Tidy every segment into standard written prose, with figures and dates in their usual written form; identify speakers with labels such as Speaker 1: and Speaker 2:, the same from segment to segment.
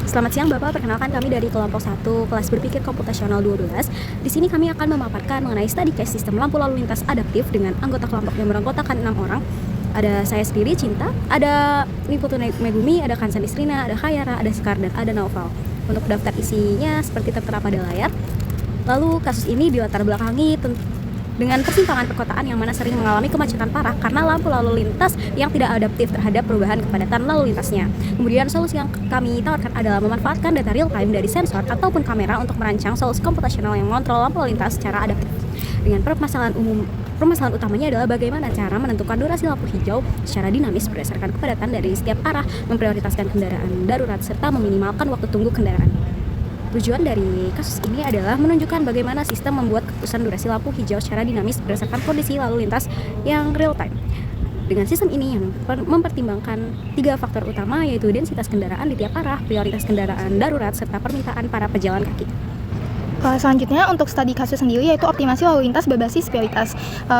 Speaker 1: Selamat siang Bapak, perkenalkan kami dari kelompok 1 kelas berpikir komputasional 12. Di sini kami akan memaparkan mengenai study case sistem lampu lalu lintas adaptif dengan anggota kelompok yang beranggotakan 6 orang. Ada saya sendiri, Cinta, ada Niputu Megumi, ada Kansan Isrina, ada Khayara, ada Sekar, dan ada Naufal. Untuk daftar isinya seperti tertera pada layar. Lalu kasus ini dilatar belakangi dengan persimpangan perkotaan yang mana sering mengalami kemacetan parah karena lampu lalu lintas yang tidak adaptif terhadap perubahan kepadatan lalu lintasnya. Kemudian solusi yang kami tawarkan adalah memanfaatkan data real time dari sensor ataupun kamera untuk merancang solusi komputasional yang mengontrol lampu lalu lintas secara adaptif. Dengan permasalahan utamanya adalah bagaimana cara menentukan durasi lampu hijau secara dinamis berdasarkan kepadatan dari setiap arah, memprioritaskan kendaraan darurat serta meminimalkan waktu tunggu kendaraan. Tujuan dari kasus ini adalah menunjukkan bagaimana sistem membuat keputusan durasi lampu hijau secara dinamis berdasarkan kondisi lalu lintas yang real time. Dengan sistem ini yang mempertimbangkan 3 faktor utama, yaitu densitas kendaraan di tiap arah, prioritas kendaraan darurat, serta permintaan para pejalan kaki.
Speaker 2: Selanjutnya untuk studi kasus sendiri yaitu optimasi lalu lintas berbasis prioritas.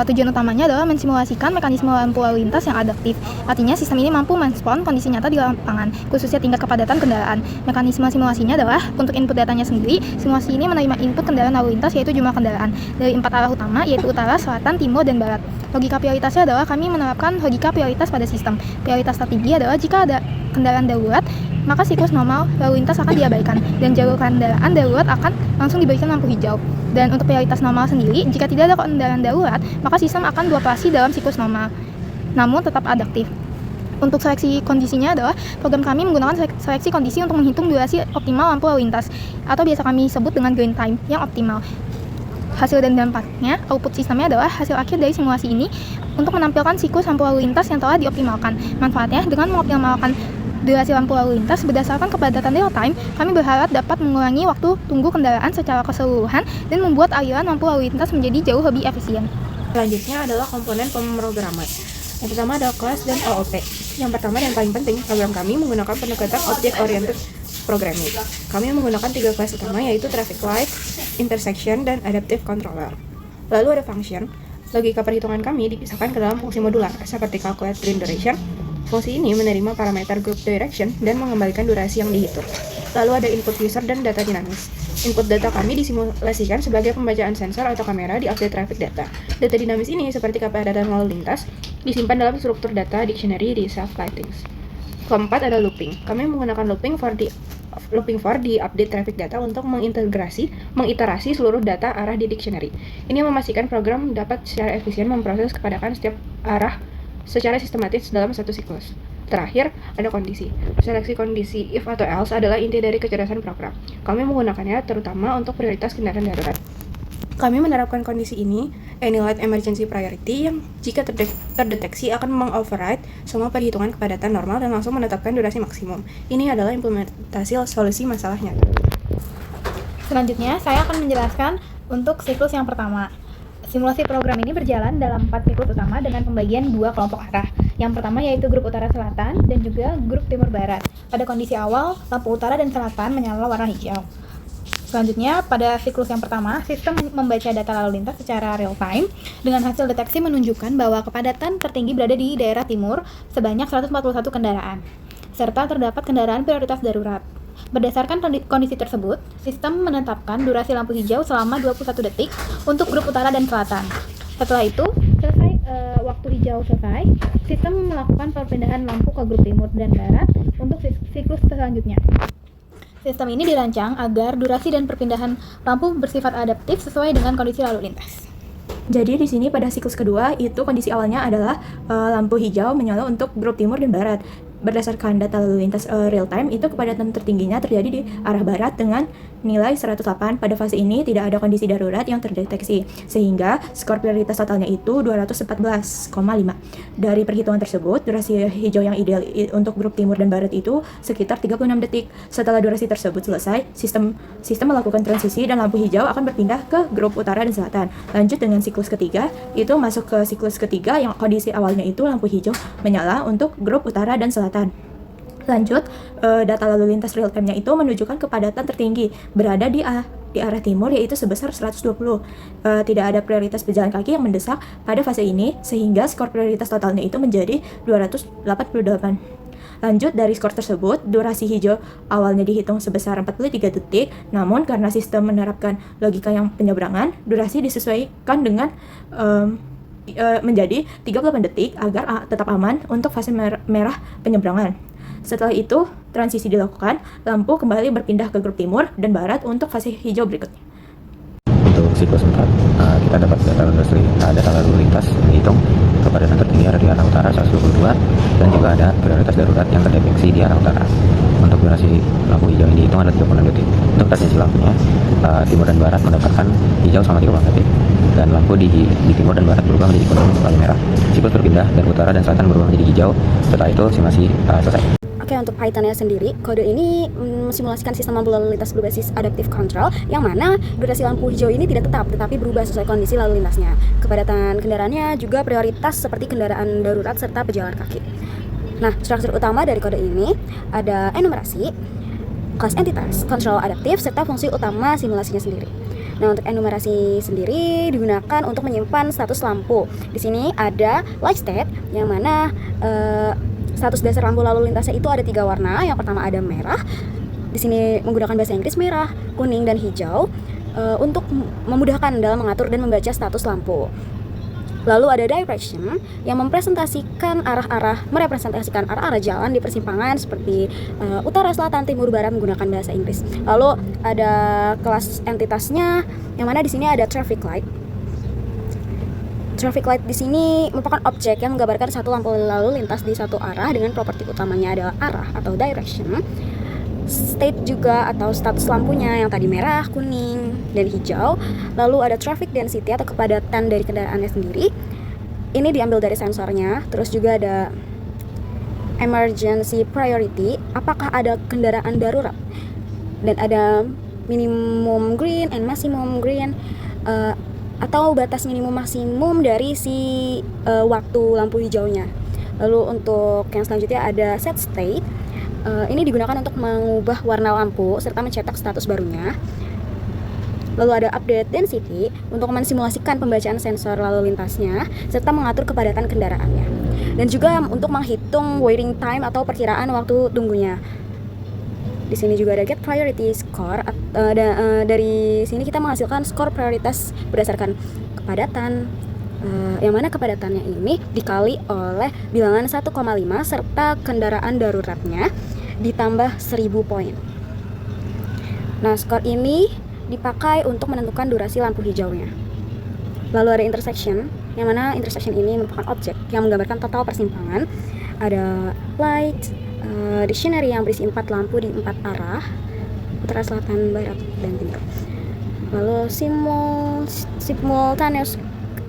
Speaker 2: Tujuan utamanya adalah mensimulasikan mekanisme lampu lalu lintas yang adaptif. Artinya sistem ini mampu merespon kondisi nyata di lapangan, khususnya tingkat kepadatan kendaraan. Mekanisme simulasinya adalah untuk input datanya sendiri, simulasi ini menerima input kendaraan lalu lintas yaitu jumlah kendaraan dari 4 arah utama yaitu utara, selatan, timur, dan barat. Logika prioritasnya adalah kami menerapkan logika prioritas pada sistem. Prioritas tertinggi adalah jika ada kendaraan darurat, maka siklus normal lalu lintas akan diabaikan dan jalur kendaraan darurat akan langsung diberikan lampu hijau. Dan untuk prioritas normal sendiri, jika tidak ada kendaraan darurat, maka sistem akan beroperasi dalam siklus normal, namun tetap adaptif. Untuk seleksi kondisinya adalah program kami menggunakan seleksi kondisi untuk menghitung durasi optimal lampu lalu lintas, atau biasa kami sebut dengan green time yang optimal. Hasil dan dampaknya, output sistemnya adalah hasil akhir dari simulasi ini untuk menampilkan siklus lampu lalu lintas yang telah dioptimalkan. Manfaatnya, dengan mengoptimalkan durasi lampu lalu lintas berdasarkan kepadatan real time, kami berharap dapat mengurangi waktu tunggu kendaraan secara keseluruhan dan membuat aliran lampu lalu lintas menjadi jauh lebih efisien.
Speaker 3: Selanjutnya adalah komponen pemrograman. Yang pertama adalah kelas dan OOP. Yang pertama dan paling penting, program kami menggunakan pendekatan Object Oriented Programming. Kami menggunakan 3 kelas utama yaitu Traffic Light, Intersection, dan Adaptive Controller. Lalu ada function. Logika perhitungan kami dipisahkan ke dalam fungsi modular seperti Calculate Green Duration. Fungsi ini menerima parameter group direction dan mengembalikan durasi yang dihitung. Lalu ada input user dan data dinamis. Input data kami disimulasikan sebagai pembacaan sensor atau kamera di update traffic data. Data dinamis ini seperti kepadatan lalu lintas disimpan dalam struktur data dictionary di self-lightings. Keempat ada looping. Kami menggunakan looping for di update traffic data untuk mengiterasi seluruh data arah di dictionary. Ini memastikan program dapat secara efisien memproses kepadatan setiap arah secara sistematis dalam satu siklus. Terakhir, ada kondisi. Seleksi kondisi if atau else adalah inti dari kecerdasan program. Kami menggunakannya terutama untuk prioritas kendaraan darurat. Kami menerapkan kondisi ini, any light emergency priority, yang jika terdeteksi akan mengoverride semua perhitungan kepadatan normal dan langsung menetapkan durasi maksimum. Ini adalah implementasi solusi masalah nyata.
Speaker 2: Selanjutnya, saya akan menjelaskan untuk siklus yang pertama. Simulasi program ini berjalan dalam 4 siklus utama dengan pembagian 2 kelompok arah. Yang pertama yaitu grup utara-selatan dan juga grup timur-barat. Pada kondisi awal, lampu utara dan selatan menyala warna hijau. Selanjutnya, pada siklus yang pertama, sistem membaca data lalu lintas secara real time dengan hasil deteksi menunjukkan bahwa kepadatan tertinggi berada di daerah timur sebanyak 141 kendaraan, serta terdapat kendaraan prioritas darurat. Berdasarkan kondisi tersebut, sistem menetapkan durasi lampu hijau selama 21 detik untuk grup utara dan selatan. Setelah itu, waktu hijau selesai, sistem melakukan perpindahan lampu ke grup timur dan barat untuk siklus selanjutnya. Sistem ini dirancang agar durasi dan perpindahan lampu bersifat adaptif sesuai dengan kondisi lalu lintas.
Speaker 3: Jadi di sini pada siklus kedua itu kondisi awalnya adalah lampu hijau menyala untuk grup timur dan barat. Berdasarkan data lalu lintas real time, itu kepadatan tertingginya terjadi di arah barat dengan nilai 108. Pada fase ini tidak ada kondisi darurat yang terdeteksi, sehingga skor prioritas totalnya itu 214,5. Dari perhitungan tersebut, durasi hijau yang ideal untuk grup timur dan barat itu sekitar 36 detik. Setelah durasi tersebut selesai, sistem melakukan transisi dan lampu hijau akan berpindah ke grup utara dan selatan. Lanjut dengan siklus ketiga, itu masuk ke siklus ketiga yang kondisi awalnya itu lampu hijau menyala untuk grup utara dan selatan. Lanjut, data lalu lintas real time-nya itu menunjukkan kepadatan tertinggi berada di arah timur yaitu sebesar 120. Tidak ada prioritas pejalan kaki yang mendesak pada fase ini sehingga skor prioritas totalnya itu menjadi 288.
Speaker 4: Lanjut dari skor tersebut, durasi hijau awalnya dihitung sebesar 43 detik, namun karena sistem menerapkan logika yang penyeberangan, durasi disesuaikan dengan menjadi 38 detik agar tetap aman untuk fase merah penyeberangan. Setelah itu, transisi dilakukan, lampu kembali berpindah ke grup timur dan barat untuk fase hijau berikutnya.
Speaker 5: Untuk siklus 4, kita dapat data lalu lintas dihitung kepadatan tertinggi ada di arah utara 122 dan juga ada prioritas darurat yang terdeteksi di arah utara. Untuk durasi lampu hijau ini dihitung ada 36 detik. Untuk transisi lampunya, timur dan barat mendapatkan hijau selama 30 detik dan lampu di timur dan barat berubah menjadi kuning lalu merah. Siklus berpindah dan utara dan selatan berubah menjadi hijau. Setelah itu simulasi selesai.
Speaker 1: Oke, untuk Python-nya sendiri, kode ini mensimulasikan sistem lampu lalu lintas berbasis adaptive control, yang mana durasi lampu hijau ini tidak tetap, tetapi berubah sesuai kondisi lalu lintasnya. Kepadatan kendaraannya juga prioritas seperti kendaraan darurat serta pejalan kaki. Nah, struktur utama dari kode ini ada enumerasi, kelas entitas, kontrol adaptif, serta fungsi utama simulasinya sendiri. Nah, untuk enumerasi sendiri digunakan untuk menyimpan status lampu. Di sini ada light state, yang mana status dasar lampu lalu lintasnya itu ada 3 warna. Yang pertama ada merah. Di sini menggunakan bahasa Inggris merah, kuning, dan hijau untuk memudahkan dalam mengatur dan membaca status lampu. Lalu ada direction yang merepresentasikan arah-arah jalan di persimpangan seperti utara, selatan, timur, barat menggunakan bahasa Inggris. Lalu ada kelas entitasnya yang mana di sini ada traffic light. Traffic light di sini merupakan objek yang menggambarkan satu lampu lalu lintas di satu arah dengan properti utamanya adalah arah atau direction. State juga atau status lampunya yang tadi merah, kuning, dan hijau. Lalu ada traffic density atau kepadatan dari kendaraannya sendiri. Ini diambil dari sensornya. Terus juga ada emergency priority, apakah ada kendaraan darurat. Dan ada minimum green and maximum green, atau batas minimum maksimum dari si waktu lampu hijaunya. Lalu untuk yang selanjutnya ada set state. Ini digunakan untuk mengubah warna lampu serta mencetak status barunya. Lalu ada update density untuk mensimulasikan pembacaan sensor lalu lintasnya serta mengatur kepadatan kendaraannya. Dan juga untuk menghitung waiting time atau perkiraan waktu tunggunya. Di sini juga ada get priority score. Dari sini kita menghasilkan skor prioritas berdasarkan kepadatan, yang mana kepadatannya ini dikali oleh bilangan 1,5 serta kendaraan daruratnya ditambah 1000 poin. Nah, skor ini dipakai untuk menentukan durasi lampu hijaunya. Lalu ada intersection, yang mana intersection ini merupakan objek yang menggambarkan total persimpangan. Ada light, dictionary yang berisi 4 lampu di 4 arah, utara, selatan, barat, dan timur. Lalu simultaneous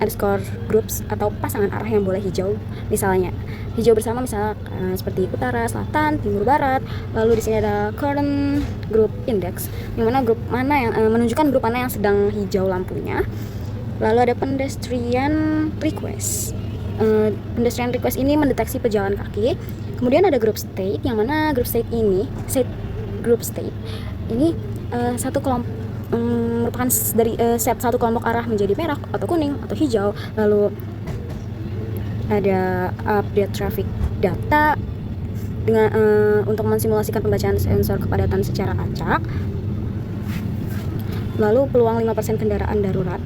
Speaker 1: underscore groups atau pasangan arah yang boleh hijau, misalnya hijau bersama, misalnya seperti utara, selatan, timur, barat. Lalu di sini ada current group index, yang mana grup mana yang menunjukkan grup mana yang sedang hijau lampunya. Lalu ada pedestrian request. Pedestrian request ini mendeteksi pejalan kaki. Kemudian ada group state, yang mana group state ini satu kelompok merupakan dari set satu kelompok arah menjadi merah atau kuning atau hijau. Lalu ada update traffic data dengan untuk mensimulasikan pembacaan sensor kepadatan secara acak. Lalu peluang 5% kendaraan darurat,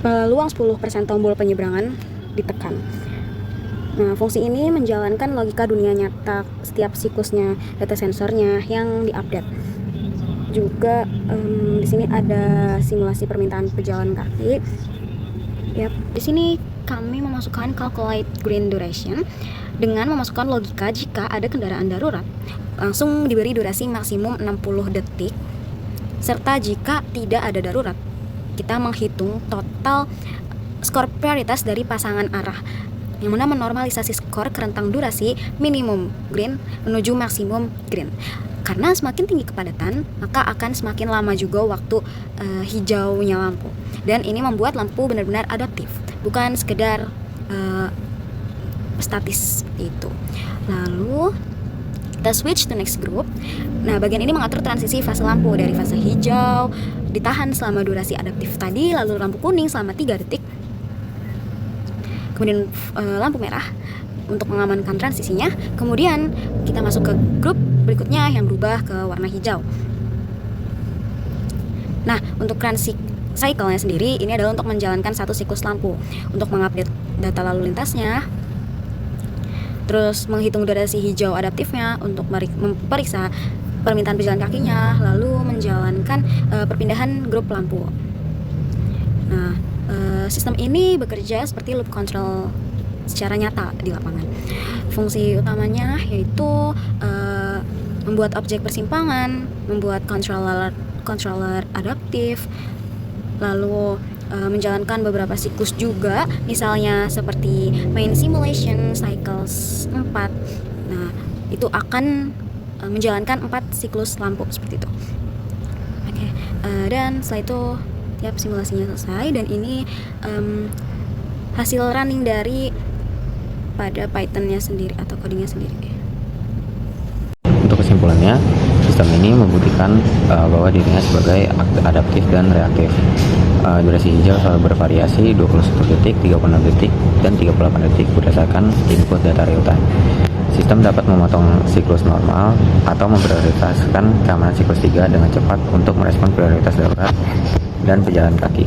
Speaker 1: peluang 10% tombol penyeberangan ditekan. Nah, fungsi ini menjalankan logika dunia nyata setiap siklusnya data sensornya yang diupdate. Juga di sini ada simulasi permintaan pejalan kaki. Yap, di sini kami memasukkan calculate green duration dengan memasukkan logika jika ada kendaraan darurat. Langsung diberi durasi maksimum 60 detik. Serta jika tidak ada darurat, kita menghitung total skor prioritas dari pasangan arah, yang mana menormalisasi skor ke rentang durasi minimum green menuju maksimum green. Karena semakin tinggi kepadatan, maka akan semakin lama juga waktu hijaunya lampu. Dan ini membuat lampu benar-benar adaptif, bukan sekedar statis seperti itu. Lalu kita switch to next group. Nah, bagian ini mengatur transisi fase lampu dari fase hijau ditahan selama durasi adaptif tadi, lalu lampu kuning selama 3 detik. Kemudian lampu merah untuk mengamankan transisinya. Kemudian kita masuk ke grup berikutnya yang berubah ke warna hijau. Nah, untuk cycle-nya sendiri ini adalah untuk menjalankan satu siklus lampu, untuk mengupdate data lalu lintasnya, terus menghitung durasi hijau adaptifnya, untuk memeriksa permintaan pejalan kakinya, lalu menjalankan perpindahan grup lampu. Nah, sistem ini bekerja seperti loop control secara nyata di lapangan. Fungsi utamanya yaitu membuat objek persimpangan, membuat controller adaptif, lalu menjalankan beberapa siklus juga, misalnya seperti main simulation cycles 4. Nah, itu akan menjalankan 4 siklus lampu seperti itu. Oke, dan setelah itu tiap simulasinya selesai, dan ini hasil running dari pada Python-nya sendiri atau codingnya sendiri.
Speaker 5: Untuk kesimpulannya, sistem ini membuktikan bahwa dirinya sebagai adaptif dan reaktif. Durasi hijau selalu bervariasi 21 detik, 36 detik, dan 38 detik berdasarkan input data real time. Sistem dapat memotong siklus normal atau memprioritaskan keamanan siklus 3 dengan cepat untuk merespon prioritas darurat dan pejalan kaki.